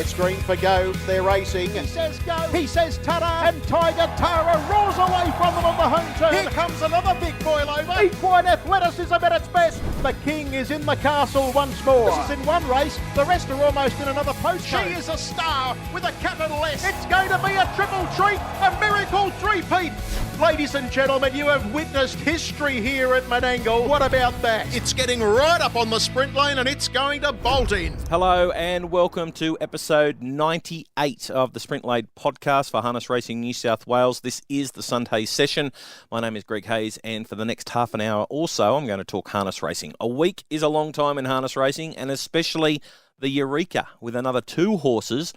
It's green for go. They're racing. He says go. He says ta-da. And Tiger Tara roars away from them on the home turn. Here comes another big boil over. Equine athleticism at its best. The king is in the castle once more. This is in one race. The rest are almost in another postcode. She is a star with a capital S. It's going to be a triple treat, a miracle three-peat. Ladies and gentlemen, you have witnessed history here at Menangle. What about that? It's getting right up on the sprint lane and it's going to bolt in. Hello and welcome to episode 98 of the Sprint Lane podcast for Harness Racing New South Wales. This is the Sunday session. My name is Greg Hayes, and for the next half an hour or so, I'm going to talk harness racing. A week is a long time in harness racing, and especially the Eureka, with another two horses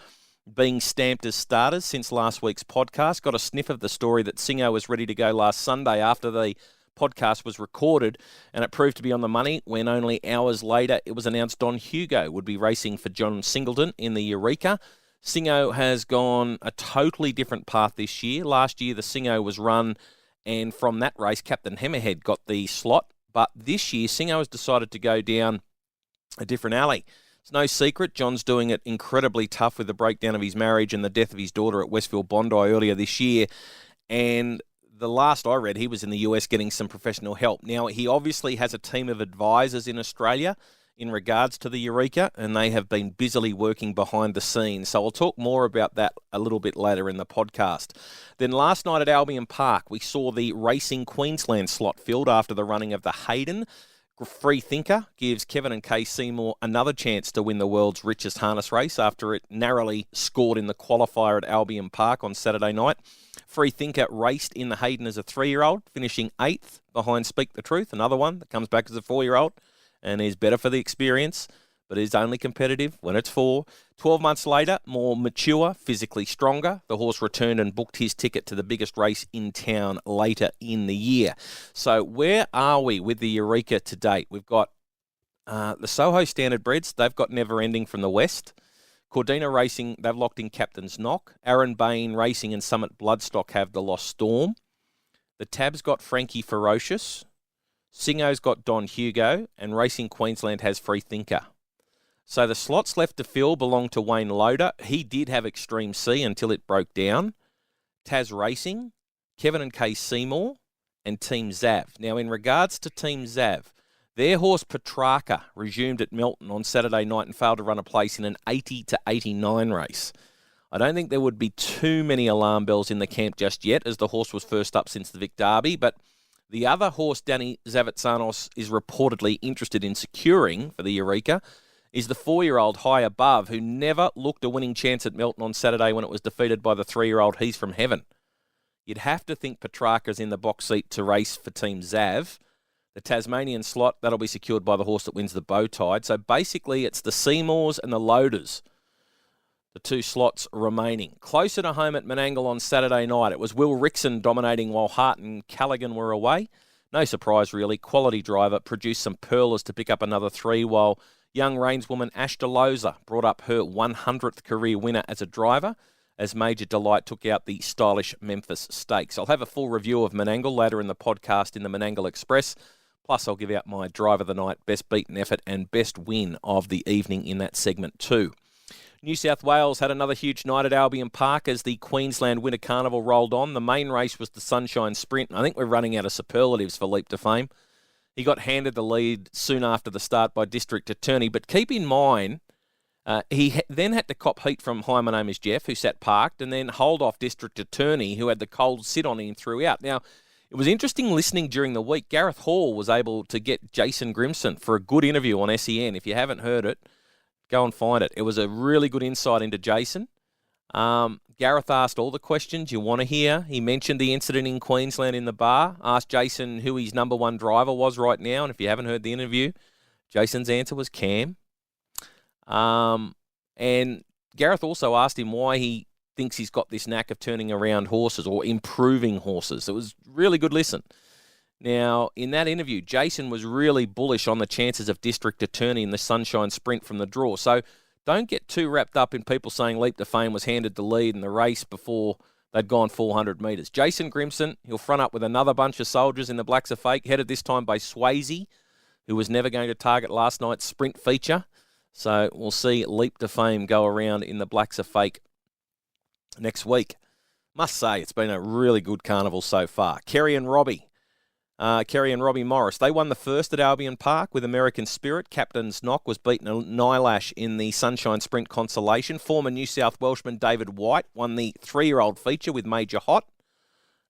being stamped as starters since last week's podcast. Got a sniff of the story that Singo was ready to go last Sunday after the podcast was recorded, and it proved to be on the money when only hours later it was announced Don Hugo would be racing for John Singleton in the Eureka. Singo has gone a totally different path this year. Last year the Singo was run, and from that race Captain Hammerhead got the slot, but this year Singo has decided to go down a different alley. It's no secret John's doing it incredibly tough with the breakdown of his marriage and the death of his daughter at Westfield Bondi earlier this year. And the last I read, he was in the US getting some professional help. Now, he obviously has a team of advisors in Australia in regards to the Eureka, and they have been busily working behind the scenes. So I'll talk more about that a little bit later in the podcast. Then last night at Albion Park, we saw the Racing Queensland slot filled after the running of the Hayden. Free Thinker gives Kevin and Kay Seymour another chance to win the world's richest harness race after it narrowly scored in the qualifier at Albion Park on Saturday night. Free Thinker raced in the Hayden as a 3-year-old, finishing 8th behind Speak the Truth, another one that comes back as a 4-year-old and is better for the experience, but is only competitive when it's 4. 12 months later, more mature, physically stronger, the horse returned and booked his ticket to the biggest race in town later in the year. So where are we with the Eureka to date? We've got the Soho Standard Breds. They've got Never Ending from the West. Cordina Racing, they've locked in Captain's Knock. Aaron Bain Racing and Summit Bloodstock have the Lost Storm. The Tab's got Frankie Ferocious. Singo's got Don Hugo. And Racing Queensland has Free Thinker. So the slots left to fill belong to Wayne Loader. He did have Extreme C until it broke down. Taz Racing, Kevin and Kay Seymour, and Team Zav. Now, in regards to Team Zav, their horse Petrarca resumed at Melton on Saturday night and failed to run a place in an 80-89 race. I don't think there would be too many alarm bells in the camp just yet, as the horse was first up since the Vic Derby, but the other horse Danny Zavitsanos is reportedly interested in securing for the Eureka is the 4-year-old High Above, who never looked a winning chance at Melton on Saturday when it was defeated by the 3-year-old He's From Heaven. You'd have to think Petrarca's in the box seat to race for Team Zav. The Tasmanian slot, that'll be secured by the horse that wins the Bow Tide. So basically it's the Seymours and the Loaders, the two slots remaining. Closer to home at Menangle on Saturday night, it was Will Rickson dominating while Hart and Callaghan were away. No surprise really, quality driver, produced some pearlers to pick up another 3, while young reinswoman Ash DeLoza brought up her 100th career winner as a driver, as Major Delight took out the stylish Memphis Stakes. I'll have a full review of Menangle later in the podcast in the Menangle Express. Plus, I'll give out my Driver of the Night, Best Beaten Effort and Best Win of the evening in that segment too. New South Wales had another huge night at Albion Park as the Queensland Winter Carnival rolled on. The main race was the Sunshine Sprint. I think we're running out of superlatives for Leap to Fame. He got handed the lead soon after the start by District Attorney, but keep in mind, he then had to cop heat from Hi, My Name is Jeff, who sat parked, and then hold off District Attorney, who had the cold sit on him throughout. Now, it was interesting listening during the week. Gareth Hall was able to get Jason Grimson for a good interview on SEN. If you haven't heard it, go and find it. It was a really good insight into Jason. Gareth asked all the questions you want to hear. He mentioned the incident in Queensland in the bar, asked Jason who his number one driver was right now, and if you haven't heard the interview, Jason's answer was Cam. And Gareth also asked him why he thinks he's got this knack of turning around horses or improving horses. It was really good listen. Now, in that interview, Jason was really bullish on the chances of District Attorney in the Sunshine Sprint from the draw. So don't get too wrapped up in people saying Leap to Fame was handed the lead in the race before they'd gone 400 metres. Jason Grimson, he'll front up with another bunch of soldiers in the Blacks Are Fake, headed this time by Swayze, who was never going to target last night's sprint feature. So we'll see Leap to Fame go around in the Blacks Are Fake next week. Must say, it's been a really good carnival so far. Kerry and Robbie Morris, they won the first at Albion Park with American Spirit. Captain's Knock was beaten Nylash in the Sunshine Sprint Consolation. Former New South Welshman David White won the 3-year-old feature with Major Hot.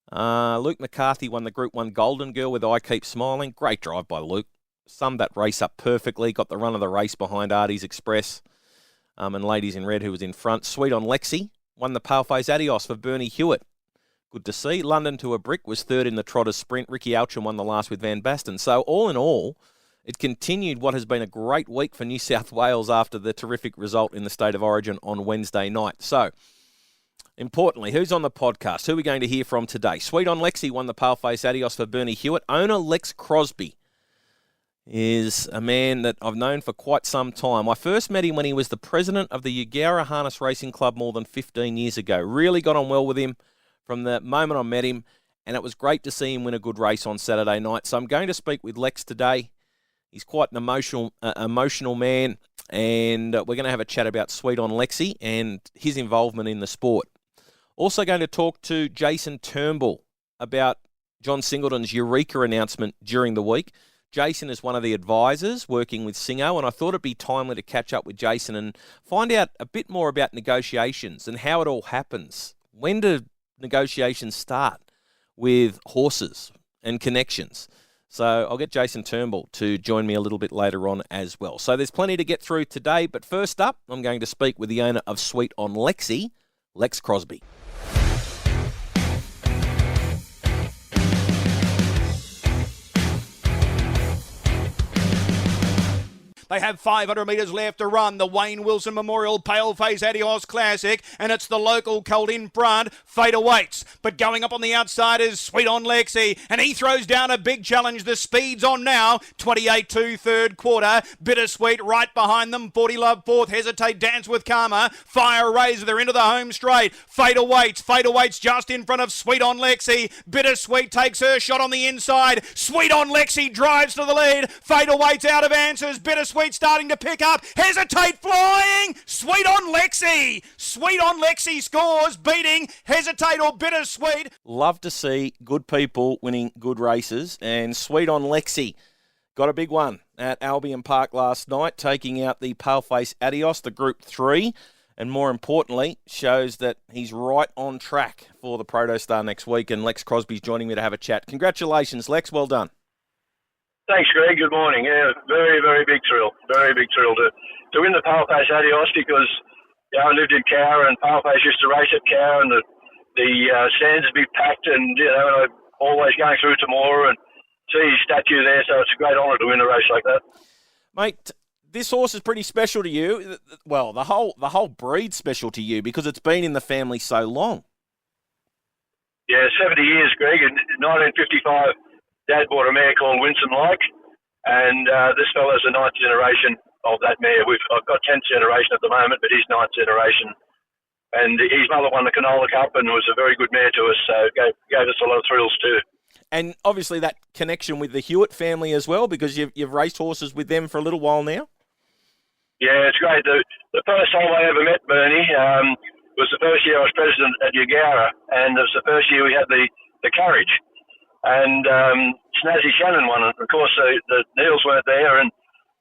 Luke McCarthy won the Group 1 Golden Girl with I Keep Smiling. Great drive by Luke. Summed that race up perfectly. Got the run of the race behind Artie's Express and Ladies in Red, who was in front. Sweet On Lexy won the Paleface Adios for Bernie Hewitt. Good to see. London to a Brick was third in the Trotters Sprint. Ricky Alcham won the last with Van Basten. So all in all, it continued what has been a great week for New South Wales after the terrific result in the State of Origin on Wednesday night. So, importantly, who's on the podcast? Who are we going to hear from today? Sweet On Lexy won the Paleface Adios for Bernie Hewitt. Owner Lex Crosby is a man that I've known for quite some time. I first met him when he was the president of the Eureka Harness Racing Club more than 15 years ago. Really got on well with him from the moment I met him, and it was great to see him win a good race on Saturday night. So I'm going to speak with Lex today. He's quite an emotional man, and we're going to have a chat about Sweet On Lexy and his involvement in the sport. Also going to talk to Jason Turnbull about John Singleton's Eureka announcement during the week. Jason is one of the advisors working with Singo, and I thought it'd be timely to catch up with Jason and find out a bit more about negotiations and how it all happens. When do negotiations start with horses and connections? So I'll get Jason Turnbull to join me a little bit later on as well. So there's plenty to get through today, but first up, I'm going to speak with the owner of Sweet On Lexy, Lex Crosby. They have 500 metres left to run. The Wayne Wilson Memorial Paleface Adios Classic, and it's the local colt in front. Fate awaits, but going up on the outside is Sweet On Lexy, and he throws down a big challenge. The speed's on now. 28-2 third quarter. Bittersweet right behind them. 40 Love fourth. Hesitate, Dance with Karma. Fire Razor, they're into the home straight. Fate awaits just in front of Sweet On Lexy. Bittersweet takes her shot on the inside. Sweet On Lexy drives to the lead. Fate awaits out of answers. Bittersweet starting to pick up. Hesitate flying. Sweet On Lexy. Sweet On Lexy scores, beating Hesitate or Bittersweet. Love to see good people winning good races, and Sweet On Lexy got a big one at Albion Park last night, taking out the Paleface Adios, the Group 3, and more importantly, shows that he's right on track for the Proto Star next week, and Lex Crosby's joining me to have a chat. Congratulations, Lex. Well done. Thanks, Greg. Good morning. Yeah, very, very big thrill. Very big thrill to win the Paleface Adios because I lived in Cowra and Paleface used to race at Cowra, and the stands would be packed, and I'm always going through Temora and see his statue there. So it's a great honour to win a race like that. Mate, this horse is pretty special to you. Well, the whole breed's special to you because it's been in the family so long. Yeah, 70 years, Greg. In 1955. Dad bought a mare called Winston Like, and this fella's the 9th generation of that mare. I've got 10th generation at the moment, but he's 9th generation. And his mother won the Canola Cup and was a very good mare to us, so gave us a lot of thrills too. And obviously that connection with the Hewitt family as well, because you've raced horses with them for a little while now. Yeah, it's great. The first time I ever met Bernie was the first year I was president at Eureka, and it was the first year we had the carriage. And Snazzy Shannon won it. Of course, the Neils weren't there and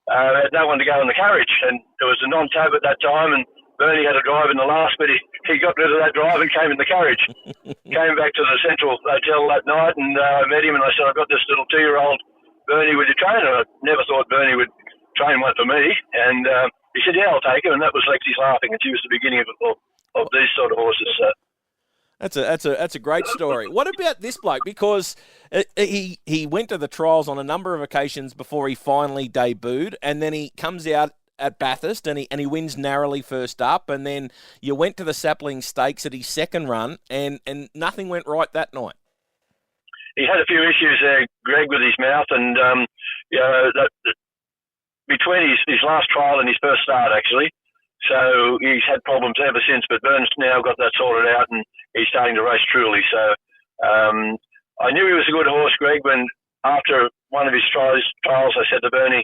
had no one to go in the carriage. And it was a non-tab at that time, and Bernie had a drive in the last, but he got rid of that drive and came in the carriage. Came back to the Central Hotel that night, and I met him, and I said, I've got this little 2-year-old Bernie, would you train her? I never thought Bernie would train one for me. And he said, yeah, I'll take her. And that was Lexi's Laughing, and she was the beginning of these sort of horses. That's a great story. What about this bloke? Because he went to the trials on a number of occasions before he finally debuted, and then he comes out at Bathurst and he wins narrowly first up, and then you went to the Sapling Stakes at his second run, and nothing went right that night. He had a few issues there, Greg, with his mouth, and between his last trial and his first start, actually. So he's had problems ever since, but Burns now got that sorted out and he's starting to race truly. So I knew he was a good horse, Greg, when after one of his trials I said to Bernie,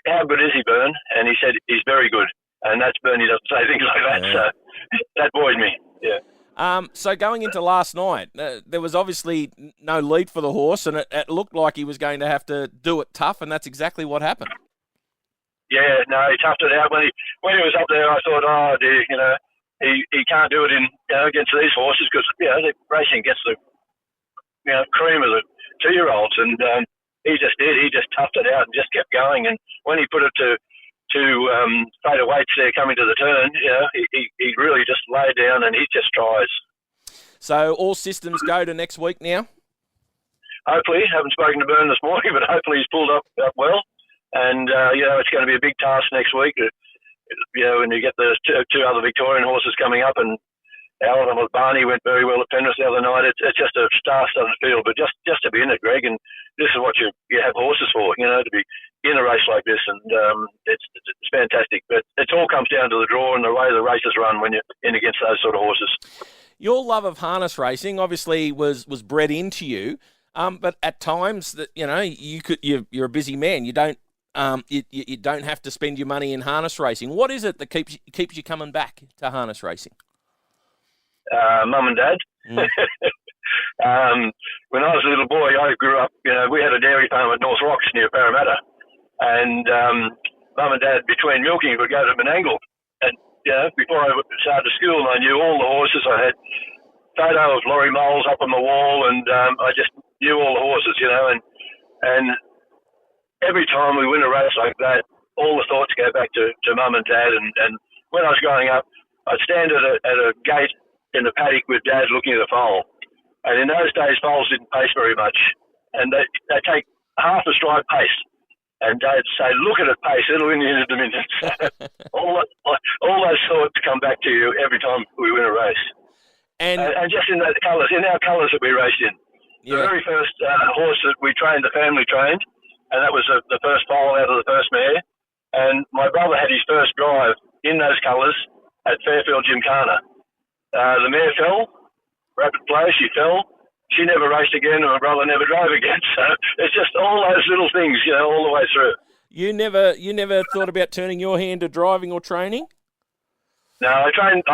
how good is he, Bern? And he said, he's very good. And that's Bernie doesn't say things like that, so that buoyed me, yeah. So going into last night, there was obviously no lead for the horse, and it looked like he was going to have to do it tough, and that's exactly what happened. Yeah, no, he toughed it out. When he was up there, I thought, oh, dear, he can't do it against these horses because, they're racing against the, cream of the 2-year-olds, and he just did. He just toughed it out and just kept going, and when he put it to fader weights there coming to the turn, he really just laid down and he just tries. So all systems go to next week now? Hopefully. Haven't spoken to Bern this morning, but hopefully he's pulled up well. And, it's going to be a big task next week. When you get the two other Victorian horses coming up, and Alan with Barney went very well at Penrith the other night. It's just a star-studded field, but just to be in it, Greg, and this is what you have horses for, to be in a race like this, and it's fantastic. But it all comes down to the draw and the way the races run when you're in against those sort of horses. Your love of harness racing obviously was bred into you, but at times that you're a busy man. You don't you don't have to spend your money in harness racing. What is it that keeps you coming back to harness racing? Mum and Dad. When I was a little boy, I grew up, we had a dairy farm at North Rocks near Parramatta, and Mum and Dad, between milking, would go to Menangle. And, before I started school, I knew all the horses. I had photo of Laurie Moles up on the wall, and I just knew all the horses, and every time we win a race like that, all the thoughts go back to Mum and Dad. And when I was growing up, I'd stand at a gate in the paddock with Dad looking at a foal. And in those days, foals didn't pace very much. And they take half a stride pace. And Dad'd say, look at it pace, it'll win you in a minute. all those thoughts come back to you every time we win a race. And just in our colours that we raced in. The very first horse that we trained, the family trained, and that was the first foal out of the first mare. And my brother had his first drive in those colours at Fairfield Gymkhana. The mare fell, rapid play, she fell. She never raced again, and my brother never drove again. So it's just all those little things, all the way through. You never thought about turning your hand to driving or training? No, I trained,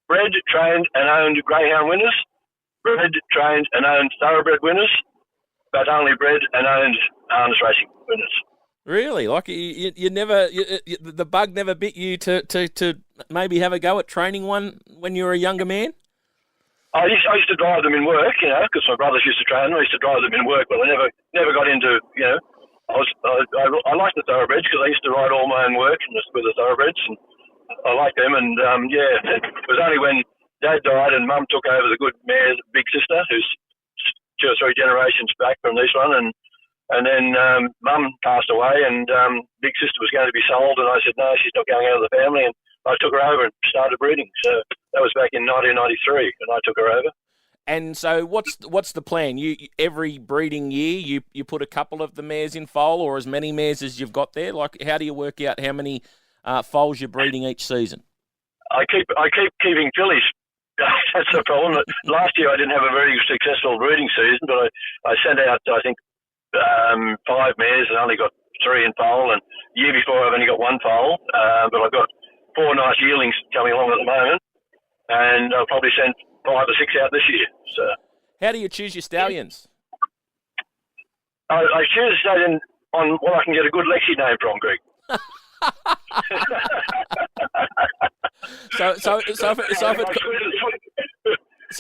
bred, trained, and owned greyhound winners. Bred, trained, and owned thoroughbred winners, but only bred and owned harness racing winners. Really? Like you never, the bug never bit you to maybe have a go at training one when you were a younger man? I used to drive them in work, because my brothers used to train them. I used to drive them in work, but I never got into, I liked the thoroughbreds because I used to ride all my own work with the thoroughbreds, and I liked them. And it was only when Dad died and Mum took over the good mare's big sister, who's 2 or 3 generations back from this one, and then Mum passed away, and big sister was going to be sold, and I said no, she's not going out of the family, and I took her over and started breeding. So that was back in 1993, and I took her over. And so what's the plan? You every breeding year you put a couple of the mares in foal, or as many mares as you've got there? Like, how do you work out how many foals you're breeding each season? I keep keeping fillies. That's the problem. Last year I didn't have a very successful breeding season, but I sent out, I think, 5 mares and only got 3 in foal. And the year before I've only got 1 foal, but I've got 4 nice yearlings coming along at the moment, and I'll probably send 5 or 6 out this year. So, how do you choose your stallions? I choose a stallion on what I can get a good Lexi name from, Greg. So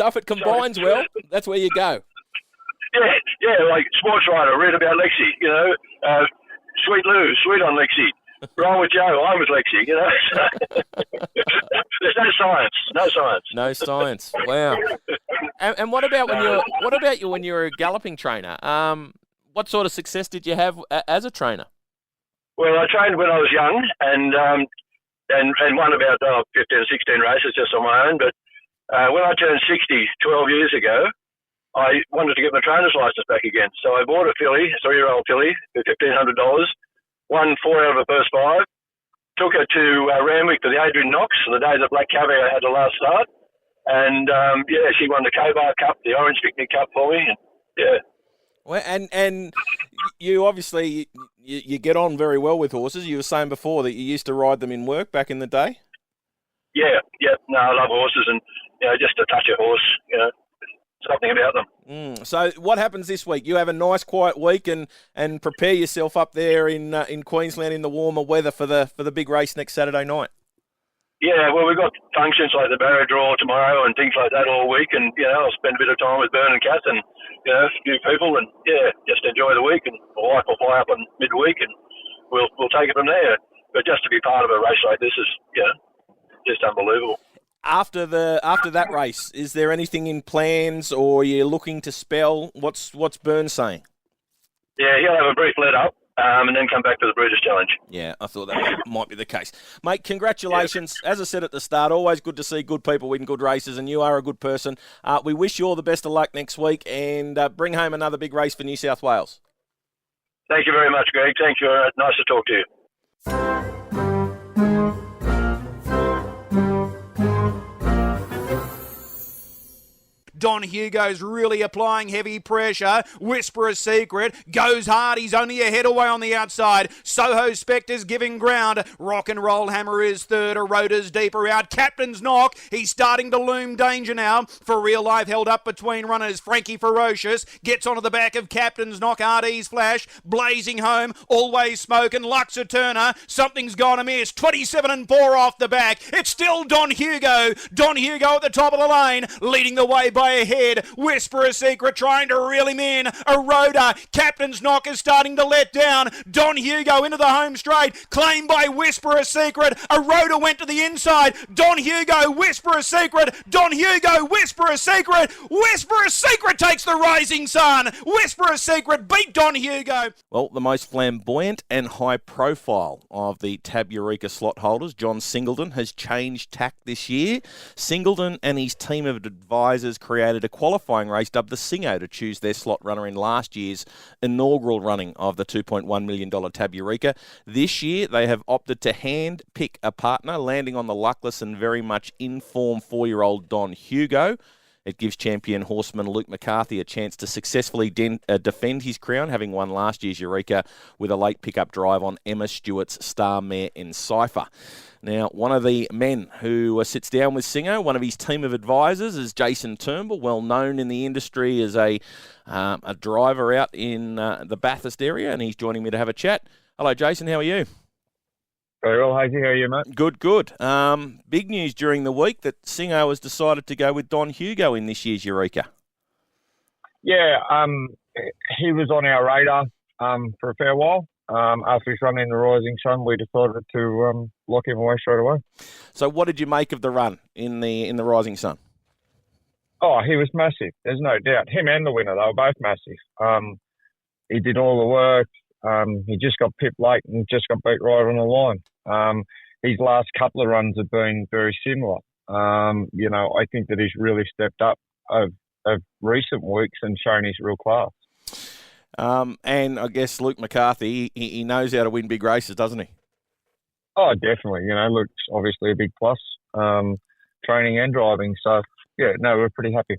if it combines well, that's where you go. Yeah, like Sports Writer, read about Lexi, Sweet On Lexy. Wrong with Joe, I'm with Lexi, There's no science. No science. Wow. And what about when you were a galloping trainer? What sort of success did you have as a trainer? Well, I trained when I was young and won about 15 or 16 races just on my own. But when I turned 60 12 years ago, I wanted to get my trainer's license back again. So I bought a filly, a 3-year-old filly, for $1,500, won 4 out of the first 5, took her to Randwick for the Adrian Knox, the day that Black Caviar had the last start. And, she won the Cobar Cup, the Orange Picnic Cup for me. And, yeah. Well, and you obviously you get on very well with horses. You were saying before that you used to ride them in work back in the day. Yeah. No, I love horses, and just to touch a horse, something about them. So what happens this week? You have a nice quiet week and prepare yourself up there in Queensland in the warmer weather for the big race next Saturday night. Yeah, well, we've got functions like the barrow draw tomorrow and things like that all week, and I'll spend a bit of time with Bern and Kath and a few people, and just enjoy the week. And my wife will fly up on midweek, and we'll take it from there. But just to be part of a race like this is just unbelievable. After that race, is there anything in plans, or you're looking to spell? What's Bern saying? Yeah, he'll have a brief let up. And then come back to the Breeders' Challenge. Yeah, I thought that might be the case. Mate, congratulations. Yeah. As I said at the start, always good to see good people win good races, and you are a good person. We wish you all the best of luck next week, and bring home another big race for New South Wales. Thank you very much, Greg. Thank you. Nice to talk to you. Don Hugo's really applying heavy pressure. Whisperer Secret goes hard. He's only a head away on the outside. Soho Spectre's giving ground. Rock and Roll Hammer is third. Eroda's deeper out. Captain's Knock. He's starting to loom danger now. For Real Life held up between runners. Frankie Ferocious gets onto the back of Captain's Knock. RD's Flash blazing home. Always Smoking. Luxor Turner. Something's gone amiss. 27 and 4 off the back. It's still Don Hugo. Don Hugo at the top of the lane. Leading the way by ahead. Whisperer Secret trying to reel him in. Eroda. Captain's Knock is starting to let down. Don Hugo into the home straight. Claimed by Whisperer Secret. Eroda went to the inside. Don Hugo. Whisperer Secret. Don Hugo. Whisperer Secret. Whisperer Secret takes the rising sun. Whisperer Secret beat Don Hugo. Well, the most flamboyant and high profile of the Tab Eureka slot holders, John Singleton, has changed tack this year. Singleton and his team of advisors created a qualifying race dubbed the Singo to choose their slot runner in last year's inaugural running of the $2.1 million Tab Eureka. This year, they have opted to hand pick a partner, landing on the luckless and very much in-form 4-year-old Don Hugo. It gives champion horseman Luke McCarthy a chance to successfully defend his crown, having won last year's Eureka with a late pickup drive on Emma Stewart's star mare Encipher. Now, one of the men who sits down with Singo, one of his team of advisors, is Jason Turnbull, well known in the industry as a driver out in the Bathurst area, and he's joining me to have a chat. Hello, Jason. How are you? Very well, Hazy. How are you, mate? Good. Big news during the week that Singo has decided to go with Don Hugo in this year's Eureka. Yeah, he was on our radar for a fair while. After he's run in the Rising Sun, we decided to lock him away straight away. So what did you make of the run in the Rising Sun? Oh, he was massive. There's no doubt. Him and the winner, they were both massive. He did all the work. He just got pipped late and just got beat right on the line. His last couple of runs have been very similar. I think that he's really stepped up of recent weeks and shown his real class. And I guess Luke McCarthy, he knows how to win big races, doesn't he? Oh, definitely. Luke's obviously a big plus, training and driving. So, we're pretty happy.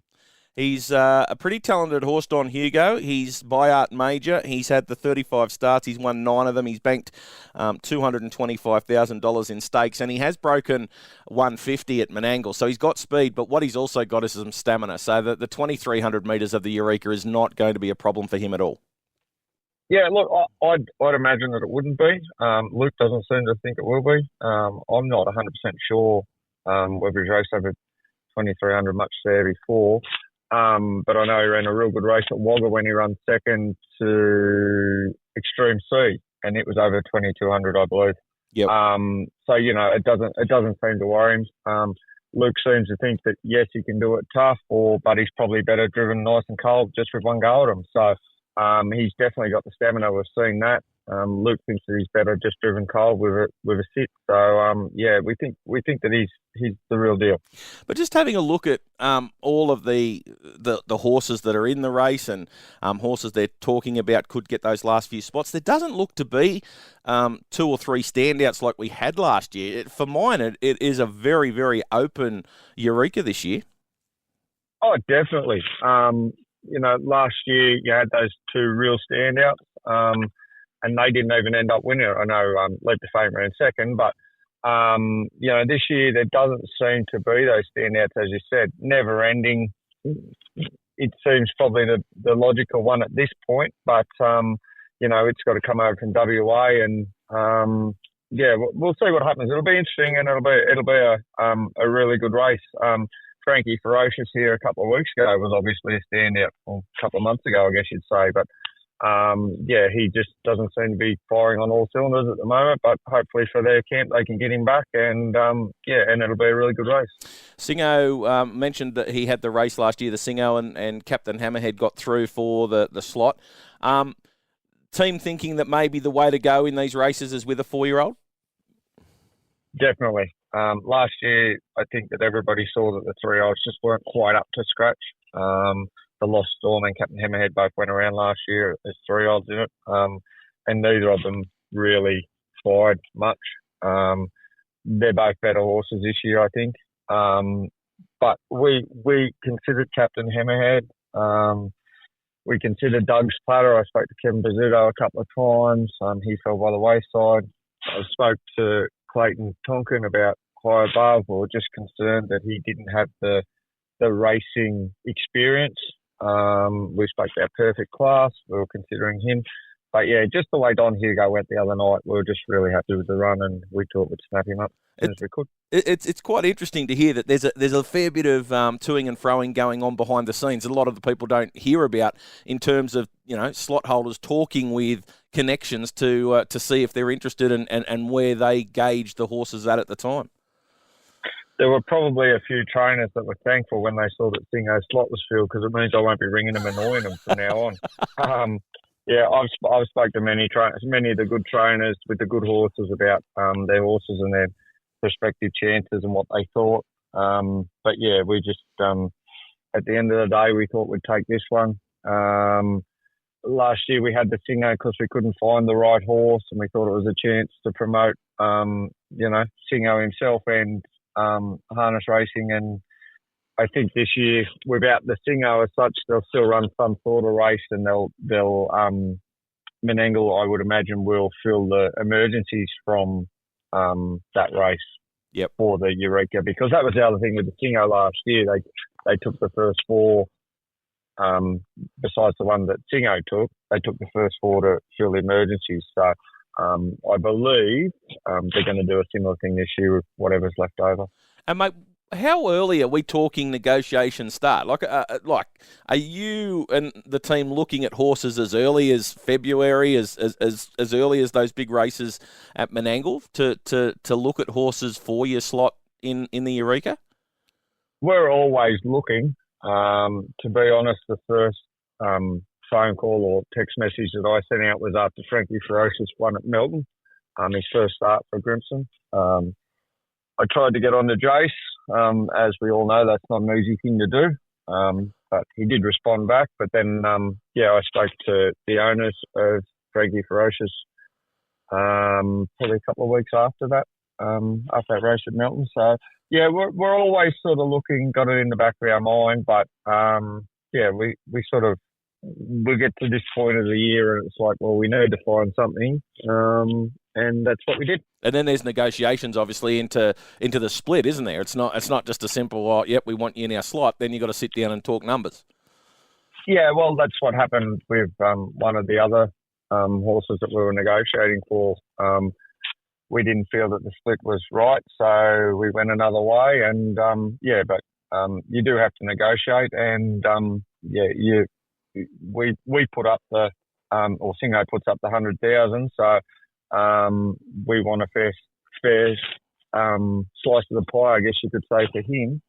He's a pretty talented horse, Don Hugo. He's by Art Major. He's had the 35 starts. He's won 9 of them. He's banked $225,000 in stakes, and he has broken 150 at Menangle. So he's got speed, but what he's also got is some stamina. So the 2,300 metres of the Eureka is not going to be a problem for him at all. Yeah, look, I'd imagine that it wouldn't be. Luke doesn't seem to think it will be. I'm not 100% sure whether he's raced over 2,300 much there before. But I know he ran a real good race at Wagga when he ran second to Extreme C, and it was over 2,200, I believe. Yep. It doesn't seem to worry him. Luke seems to think that yes, he can do it tough, but he's probably better driven nice and cold just with one go at him. So he's definitely got the stamina. We've seen that. Luke thinks that he's better just driven cold with a sit. So we think that he's the real deal. But just having a look at all of the horses that are in the race and horses they're talking about could get those last few spots, there doesn't look to be 2 or 3 standouts like we had last year. For mine, it is a very, very open Eureka this year. Oh, definitely. Last year you had those 2 real standouts. and they didn't even end up winning it. I know Lead the Fame ran second, but this year there doesn't seem to be those standouts, as you said, never ending. It seems probably the logical one at this point, but it's got to come over from WA, and we'll see what happens. It'll be interesting, and it'll be a really good race. Frankie Ferocious here a couple of weeks ago was obviously a standout, or a couple of months ago, I guess you'd say, but he just doesn't seem to be firing on all cylinders at the moment, but hopefully for their camp they can get him back, and it'll be a really good race. Singo mentioned that he had the race last year, the Singo, and Captain Hammerhead got through for the slot. Team thinking that maybe the way to go in these races is with a 4-year-old? Definitely. Last year, I think that everybody saw that the 3-year-olds just weren't quite up to scratch. The Lost Storm and Captain Hammerhead both went around last year as 3-year-olds in it, and neither of them really fired much. They're both better horses this year, I think. But we considered Captain Hammerhead. We considered Doug's Platter. I spoke to Kevin Bizzuto a couple of times. He fell by the wayside. I spoke to Clayton Tonkin about High Above. We were just concerned that he didn't have the racing experience. We spoke about Perfect Class. We were considering him. But yeah, just the way Don Hugo went the other night, we were just really happy with the run, and we thought we'd snap him up as soon as we could. It's quite interesting to hear that there's a fair bit of toing and froing going on behind the scenes that a lot of the people don't hear about, in terms of slot holders talking with connections to see if they're interested and where they gauge the horses at the time. There were probably a few trainers that were thankful when they saw that Singo's slot was filled, because it means I won't be ringing them, annoying them from now on. I've spoken to many of the good trainers with the good horses about their horses and their prospective chances and what they thought. But yeah, we just at the end of the day, we thought we'd take this one. Last year we had the Singo because we couldn't find the right horse, and we thought it was a chance to promote Singo himself and harness racing. And I think this year, without the Singo as such, they'll still run some sort of race, and they'll Menangle, I would imagine, will fill the emergencies from that race for the Eureka, because that was the other thing with the Singo last year. They took the first 4, besides the one that Singo took, they took the first 4 to fill the emergencies. So I believe they're going to do a similar thing this year with whatever's left over. And mate, how early are we talking negotiations start? Like, are you and the team looking at horses as early as February, as early as those big races at Menangle, to look at horses for your slot in the Eureka? We're always looking. To be honest, the first phone call or text message that I sent out was after Frankie Ferocious won at Melton, his first start for Grimson. I tried to get on to Jace. As we all know, that's not an easy thing to do. But he did respond back. But then, I spoke to the owners of Frankie Ferocious probably a couple of weeks after that race at Melton. So, yeah, we're always sort of looking, got it in the back of our mind. But, we sort of, we get to this point of the year and it's like, well, we need to find something. And that's what we did. And then there's negotiations, obviously, into the split, isn't there? It's not just a simple, we want you in our slot. Then you've got to sit down and talk numbers. Yeah, well, that's what happened with one of the other horses that we were negotiating for. We didn't feel that the split was right, so we went another way. And, but you do have to negotiate. And, we put up or Singo puts up the 100,000, so we want a fair slice of the pie, I guess you could say, for him,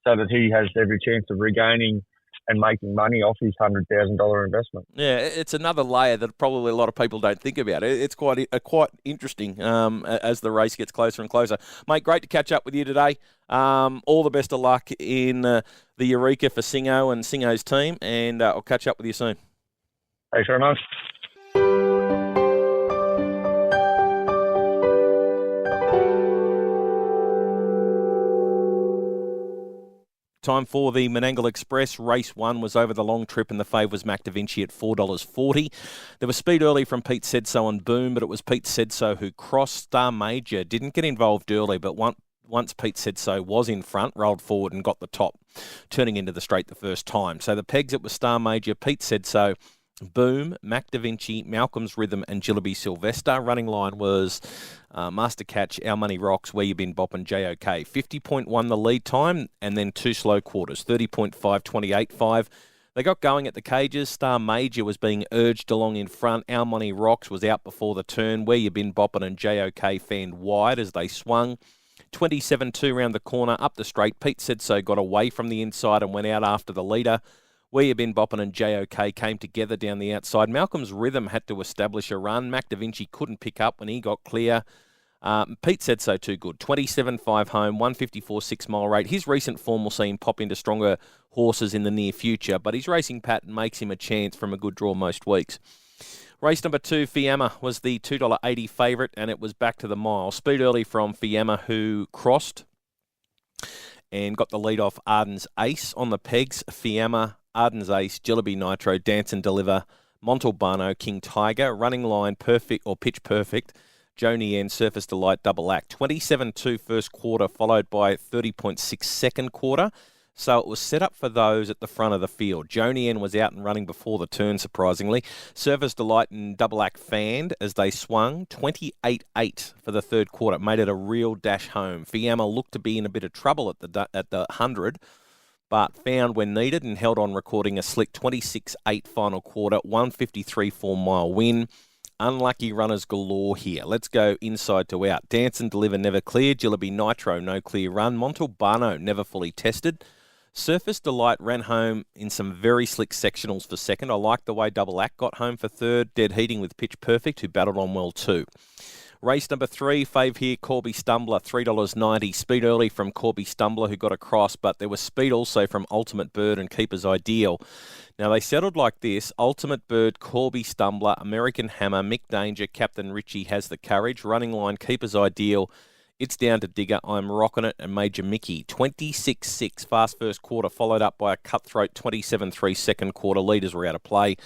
so that he has every chance of regaining and making money off his $100,000 investment. Yeah, it's another layer that probably a lot of people don't think about. It's quite interesting as the race gets closer and closer. Mate, great to catch up with you today. All the best of luck in the Eureka for Singo and Singo's team, and I'll catch up with you soon. Thanks very much. Time for the Menangle Express. Race 1 was over the long trip and the fave was Mac Da Vinci at $4.40. There was speed early from Pete Said So and Boom, but it was Pete Said So who crossed. Star Major didn't get involved early, but once Pete Said So was in front, rolled forward and got the top, turning into the straight the first time. So the pegs, it was Star Major, Pete Said So, Boom, Mac Da Vinci, Malcolm's Rhythm and Jillaby Sylvester. Running line was Master Catch, Our Money Rocks, Where You Been Boppin', JOK. 50.1 the lead time and then 2 slow quarters, 30.5, 28.5. They got going at the cages. Star Major was being urged along in front. Our Money Rocks was out before the turn. Where You Been Boppin' and JOK fanned wide as they swung. 27.2 round the corner, up the straight. Pete Said So got away from the inside and went out after the leader. Where You Been Boppin' and JOK came together down the outside. Malcolm's Rhythm had to establish a run. Mac Da Vinci couldn't pick up when he got clear. Pete Said So too good. 27.5 home, 154 6-mile rate. His recent form will see him pop into stronger horses in the near future, but his racing pattern makes him a chance from a good draw most weeks. Race number 2, Fiamma, was the $2.80 favourite, and it was back to the mile. Speed early from Fiamma, who crossed and got the lead off Arden's Ace on the pegs. Fiamma, Arden's Ace, Jillaby Nitro, Dance and Deliver, Montalbano, King Tiger, Running Line, Perfect or Pitch Perfect, Joni N, Surface Delight, Double Act. 27.2 first quarter, followed by 30.6 second quarter. So it was set up for those at the front of the field. Joni N was out and running before the turn, surprisingly. Surface Delight and Double Act fanned as they swung. 28.8 for the third quarter. Made it a real dash home. Fiamma looked to be in a bit of trouble at the 100, but found when needed and held on, recording a slick 26.8 final quarter, 153 4-mile win. Unlucky runners galore here. Let's go inside to out. Dance and Deliver never clear. Jillaby Nitro, no clear run. Montalbano never fully tested. Surface Delight ran home in some very slick sectionals for second. I like the way Double Act got home for third. Dead heating with Pitch Perfect, who battled on well too. Race number 3, fave here, Corby Stumbler, $3.90. Speed early from Corby Stumbler, who got across, but there was speed also from Ultimate Bird and Keeper's Ideal. Now, they settled like this. Ultimate Bird, Corby Stumbler, American Hammer, Mick Danger, Captain Richie Has the Courage, Running Line, Keeper's Ideal, It's Down to Digger, I'm Rocking It, and Major Mickey. 26.6 fast first quarter, followed up by a cutthroat 27.3 second quarter. Leaders were out of play.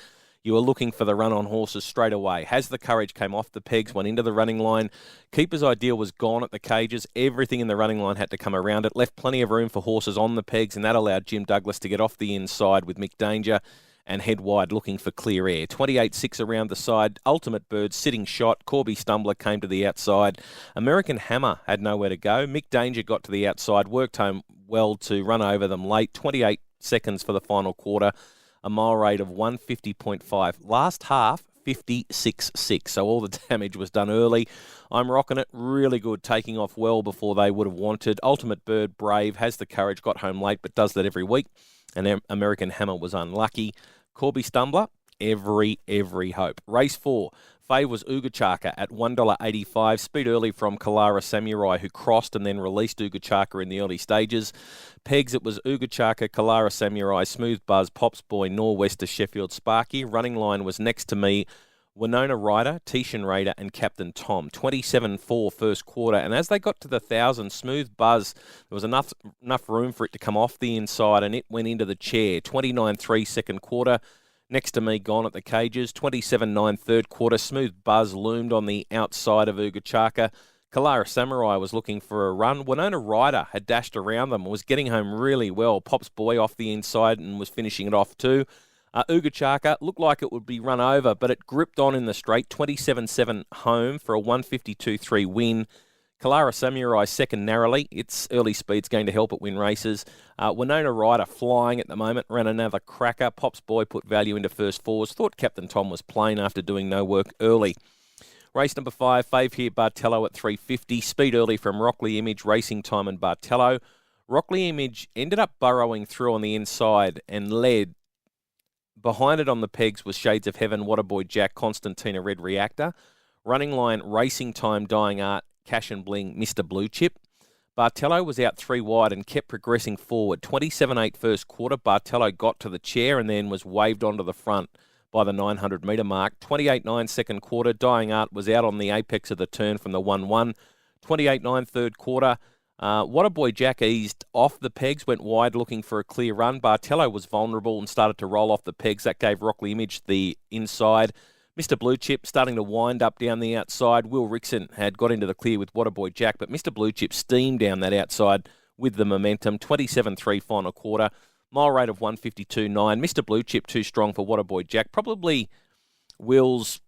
You were looking for the run on horses straight away. Has the Courage came off the pegs, went into the running line. Keeper's Ideal was gone at the cages. Everything in the running line had to come around it. Left plenty of room for horses on the pegs, and that allowed Jim Douglas to get off the inside with Mick Danger and head wide looking for clear air. 28.6 around the side. Ultimate Bird sitting shot. Corby Stumbler came to the outside. American Hammer had nowhere to go. Mick Danger got to the outside, worked home well to run over them late. 28 seconds for the final quarter. A mile rate of 150.5. Last half, 56.6. So all the damage was done early. I'm Rocking It. Really good, taking off well before they would have wanted. Ultimate Bird, brave, Has the Courage, got home late, but does that every week. And American Hammer was unlucky. Corby Stumbler, every hope. Race 4. Fave was Ugachaka at $1.85. Speed early from Kalara Samurai, who crossed and then released Ugachaka in the early stages. Pegs, it was Ugachaka, Kalara Samurai, Smooth Buzz, Pops Boy, Norwester, Sheffield Sparky. Running line was Next to Me, Winona Ryder, Tishan Raider, and Captain Tom. 27.4 first quarter. And as they got to the 1,000, Smooth Buzz, there was enough room for it to come off the inside, and it went into the chair. 29.3 second quarter. Next to Me gone at the cages. 27.9 third quarter. Smooth Buzz loomed on the outside of Ugachaka. Kalara Samurai was looking for a run. Winona Ryder had dashed around them and was getting home really well. Pops Boy off the inside and was finishing it off too. Ugachaka looked like it would be run over, but it gripped on in the straight. 27.7 home for a 152.3 win. Kalara Samurai second narrowly. Its early speed's going to help it win races. Winona Ryder flying at the moment, ran another cracker. Pops Boy put value into first fours. Thought Captain Tom was plain after doing no work early. Race number 5, fave here, Bartello at $3.50. Speed early from Rockley Image, Racing Time and Bartello. Rockley Image ended up burrowing through on the inside and led. Behind it on the pegs was Shades of Heaven, Waterboy Jack, Constantina Red Reactor. Running line, Racing Time, Dying Art, Cash and Bling, Mr. Blue Chip. Bartello was out 3 wide and kept progressing forward. 27.8 first quarter. Bartello got to the chair and then was waved onto the front by the 900 metre mark. 28.9 second quarter. Dying Art was out on the apex of the turn from the 1-1. 28.9 third quarter. What a Boy Jack eased off the pegs, went wide looking for a clear run. Bartello was vulnerable and started to roll off the pegs. That gave Rockley Image the inside. Mr. Blue Chip starting to wind up down the outside. Will Rickson had got into the clear with What a Boy Jack, but Mr. Blue Chip steamed down that outside with the momentum. 27.3 final quarter. Mile rate of 152.9. Mr. Blue Chip too strong for What a Boy Jack. Probably Will's...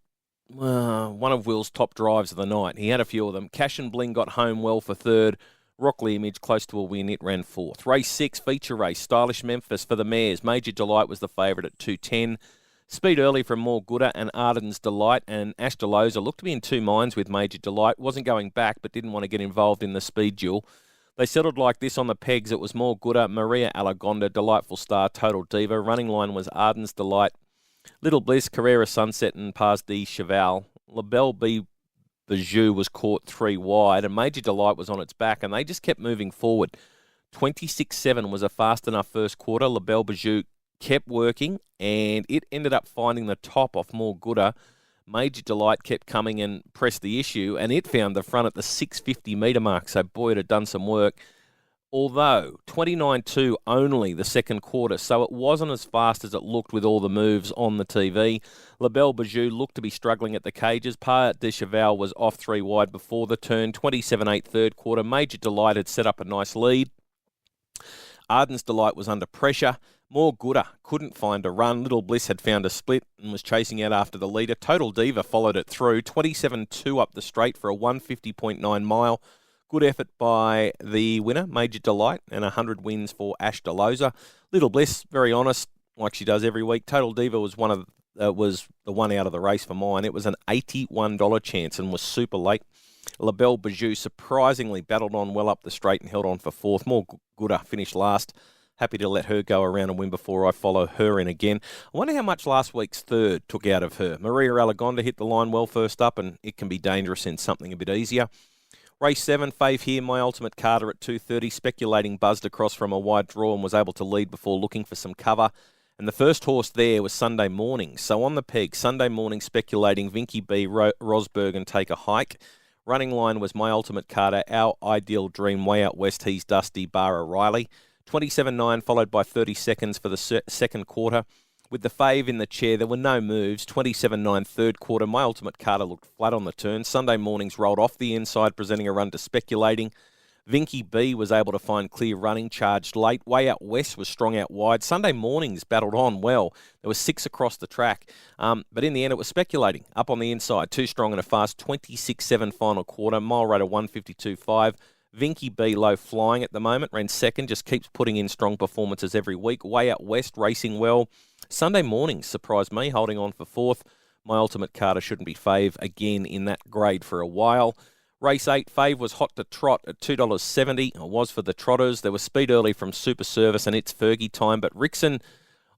one of Will's top drives of the night. He had a few of them. Cash and Bling got home well for third. Rockley Image close to a win. It ran fourth. Race 6, feature race. Stylish Memphis for the mares. Major Delight was the favourite at 2.10. Speed early from More Gooder and Arden's Delight, and Ash Deloza looked to be in two minds with Major Delight. Wasn't going back, but didn't want to get involved in the speed duel. They settled like this on the pegs. It was More Gooder, Maria Alagonda, Delightful Star, Total Diva. Running line was Arden's Delight, Little Bliss, Carrera Sunset, and Paz de Cheval. LaBelle B. Bijou was caught 3 wide, and Major Delight was on its back, and they just kept moving forward. 26.7 was a fast enough first quarter. LaBelle Bijou kept working, and it ended up finding the top off More Gooder. Major Delight kept coming and pressed the issue, and it found the front at the 650 metre mark, so boy, it had done some work. Although 29.2 only the second quarter, so it wasn't as fast as it looked with all the moves on the TV. LaBelle Bijou looked to be struggling at the cages. Par de Cheval was off 3 wide before the turn. 27.8 third quarter. Major Delight had set up a nice lead. Arden's Delight was under pressure. More Gooder couldn't find a run. Little Bliss had found a split and was chasing out after the leader. Total Diva followed it through. 27.2 up the straight for a 150.9 mile. Good effort by the winner, Major Delight, and 100 wins for Ash Deloza. Little Bliss, very honest, like she does every week. Total Diva was was the one out of the race for mine. It was an $81 chance and was super late. LaBelle Bijou surprisingly battled on well up the straight and held on for fourth. More Gooder finished last. Happy to let her go around and win before I follow her in again. I wonder how much last week's third took out of her. Maria Alagonda hit the line well first up, and it can be dangerous in something a bit easier. Race 7, Fave here, My Ultimate Carter at 2.30. Speculating buzzed across from a wide draw and was able to lead before looking for some cover. And the first horse there was Sunday Morning. So on the peg, Sunday Morning Speculating, Vinky B, Rosberg and Take a Hike. Running line was My Ultimate Carter, Our Ideal Dream, Way Out West, He's Dusty, Bar O'Reilly. 27.9 followed by 30 seconds for the second quarter. With the fave in the chair, there were no moves. 27.9 third quarter. My Ultimate Carter looked flat on the turn. Sunday Mornings rolled off the inside, presenting a run to Speculating. Vinky B was able to find clear running, charged late. Way Out West was strong out wide. Sunday Mornings battled on well. There were 6 across the track. But in the end, it was Speculating. Up on the inside, too strong and a fast. 26.7 final quarter. Mile rate of 152.5. Vinky B low flying at the moment. Ran second. Just keeps putting in strong performances every week. Way Out West racing well. Sunday Mornings surprised me, holding on for fourth. My Ultimate Carter shouldn't be fave again in that grade for a while. Race 8, fave was Hot to Trot at $2.70. It was for the Trotters. There was speed early from Super Service and It's Fergie Time, but Rickson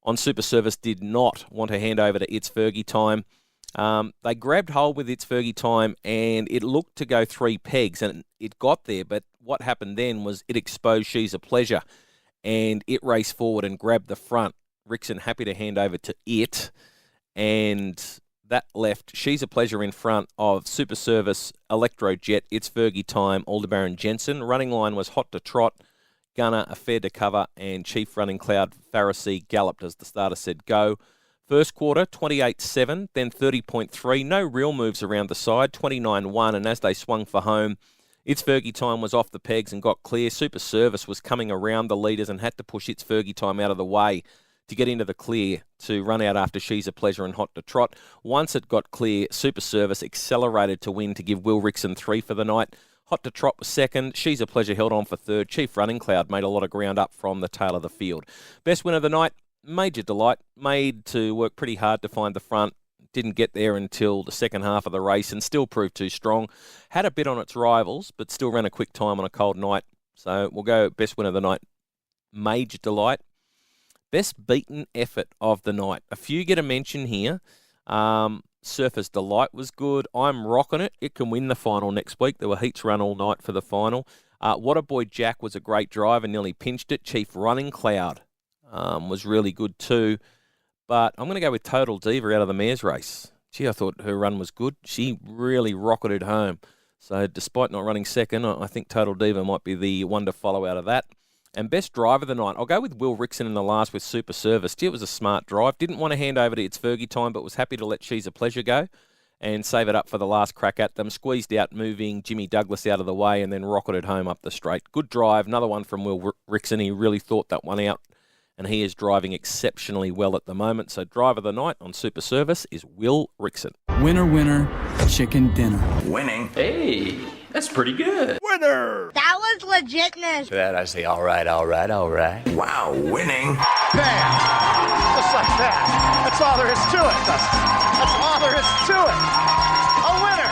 on Super Service did not want to hand over to It's Fergie Time. They grabbed hold with It's Fergie Time, and it looked to go 3 pegs, and it got there, but what happened then was it exposed She's a Pleasure, and it raced forward and grabbed the front. Rickson happy to hand over to it, and that left She's a Pleasure in front of Super Service, Electro Jet, It's Fergie Time, Aldebaran Jensen. Running line was Hot to Trot, Gunner, Affair to Cover, and Chief Running Cloud, Pharisee, galloped as the starter said go. First quarter, 28.7, then 30.3. No real moves around the side, 29.1, and as they swung for home, It's Fergie Time was off the pegs and got clear. Super Service was coming around the leaders and had to push It's Fergie Time out of the way to get into the clear to run out after She's a Pleasure and Hot to Trot. Once it got clear, Super Service accelerated to win to give Will Rickson 3 for the night. Hot to Trot was second. She's a Pleasure held on for third. Chief Running Cloud made a lot of ground up from the tail of the field. Best winner of the night, Major Delight, made to work pretty hard to find the front. Didn't get there until the second half of the race and still proved too strong. Had a bit on its rivals, but still ran a quick time on a cold night. So we'll go best winner of the night, Major Delight. Best beaten effort of the night. A few get a mention here. Surface Delight was good. I'm rocking it. It can win the final next week. There were heats run all night for the final. What a Boy Jack was a great drive and nearly pinched it. Chief Running Cloud was really good too. But I'm going to go with Total Diva out of the mares race. Gee, I thought her run was good. She really rocketed home. So despite not running second, I think Total Diva might be the one to follow out of that. And best driver of the night, I'll go with Will Rickson in the last with Super Service. Gee, it was a smart drive. Didn't want to hand over to It's Fergie Time, but was happy to let She's a Pleasure go and save it up for the last crack at them. Squeezed out, moving Jimmy Douglas out of the way and then rocketed home up the straight. Good drive. Another one from Will Rickson. He really thought that one out, and he is driving exceptionally well at the moment. So driver of the night on Super Service is Will Rickson. Winner, winner, chicken dinner. Winning. Hey, that's pretty good. Winner! That was legitness. To that I say, all right. Wow, winning. Bam! Just like that. That's all there is to it, Dustin. That's all there is to it. A winner!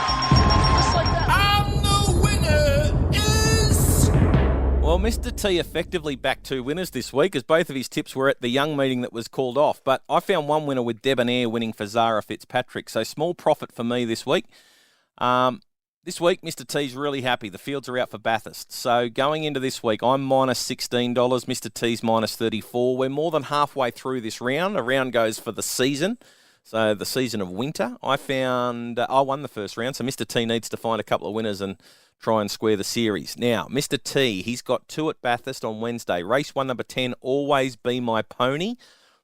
Just like that. And the winner is... Well, Mr. T effectively backed two winners this week, as both of his tips were at the Young meeting that was called off. But I found one winner with Debonair winning for Zara Fitzpatrick. So small profit for me this week. This week, Mr. T's really happy. The fields are out for Bathurst. So going into this week, I'm minus $16. Mr. T's minus 34. We're more than halfway through this round. A round goes for the season. So the season of winter. I won the first round. So Mr. T needs to find a couple of winners and try and square the series. Now, Mr. T, he's got 2 at Bathurst on Wednesday. Race 1, number 10, Always Be My Pony,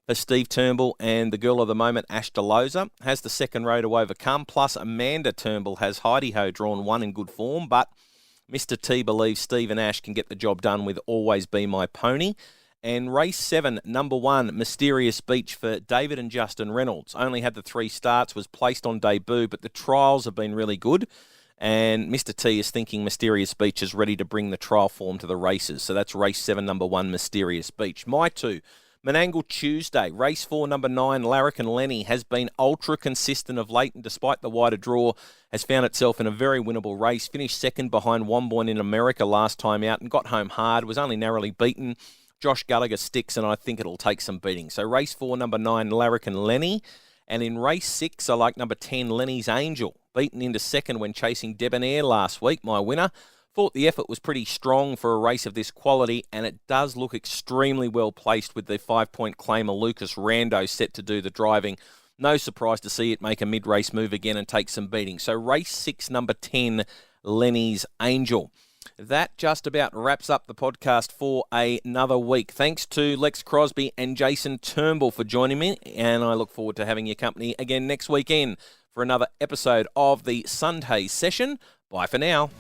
for Steve Turnbull and the girl of the moment, Ash Delosa. Has the second row to overcome. Plus, Amanda Turnbull has Heidi Ho drawn 1 in good form. But Mr. T believes Steve and Ash can get the job done with Always Be My Pony. And race 7, number 1, Mysterious Beach for David and Justin Reynolds. Only had the 3 starts, was placed on debut, but the trials have been really good. And Mr. T is thinking Mysterious Beach is ready to bring the trial form to the races. So that's race 7, number 1, Mysterious Beach. My 2, Menangle Tuesday. Race 4, number 9, Larrikin Lenny, has been ultra consistent of late and despite the wider draw, has found itself in a very winnable race. Finished second behind Wombourne in America last time out and got home hard. Was only narrowly beaten. Josh Gallagher sticks, and I think it'll take some beating. So race 4, number 9, Larrikin Lenny. And in race 6, I like number 10, Lenny's Angel. Beaten into second when chasing Debonair last week, my winner. Thought the effort was pretty strong for a race of this quality, and it does look extremely well placed with the 5-point claimer Lucas Rando set to do the driving. No surprise to see it make a mid-race move again and take some beating. So race 6, number 10, Lenny's Angel. That just about wraps up the podcast for another week. Thanks to Lex Crosby and Jason Turnbull for joining me, and I look forward to having your company again next weekend for another episode of the Sunday Session. Bye for now.